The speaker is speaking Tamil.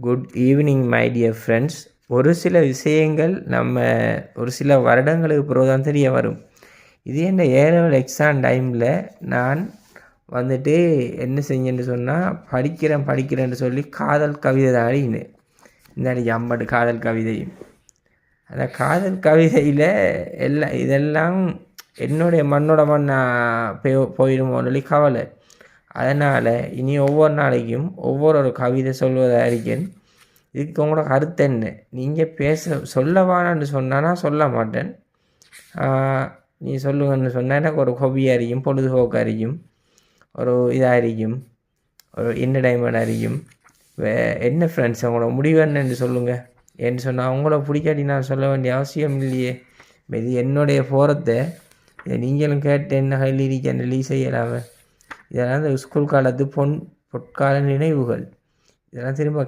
Good evening my dear friends. ஒரு சில விஷயங்கள் நம்ம ஒரு சில வருடங்களுக்கு பிறகு தான் தெரிய வரும். இது என்ன ஏலெவல் எக்ஸாம் டைமில் நான் வந்துட்டு என்ன செஞ்சேன்னு சொன்னால் படிக்கிறேன்னு சொல்லி காதல் கவிதை தான் அடிக்கினேன். இந்த அம்மட்டு காதல் கவிதையும் அந்த காதல் கவிதையில் இதெல்லாம் என்னுடைய மண்ணோட மண்ணாக போயிடுமோன்னு கவலை. அதனால் இனி ஒவ்வொரு நாளைக்கும் ஒவ்வொரு கவிதை சொல்வதாக இருக்கேன். இதுக்கு உங்களோட கருத்து என்ன? நீங்கள் சொல்லவானான்னு சொன்னால் நான் சொல்ல மாட்டேன். நீ சொல்லுங்கன்னு சொன்னால் எனக்கு ஒரு ஹொபியாக இருக்கும், பொழுதுபோக்காக இருக்கும், ஒரு இதாக இருக்கும், ஒரு என்டர்டைன்மெண்ட்டாக இருக்கும். என்ன ஃப்ரெண்ட்ஸ் உங்களோட முடிவு என்னன்னு சொல்லுங்கள். ஏன்னு சொன்னால் அவங்கள பிடிக்காட்டி நான் சொல்ல வேண்டிய அவசியம் இல்லையே. இது என்னுடைய போகிறத நீங்களும் கேட்டு என்ன கையில் இருக்க ரிலீஸ் செய்யலாமே. இதெல்லாம் இந்த ஸ்கூல் காலத்து பொற்கால நினைவுகள். இதெல்லாம் திரும்ப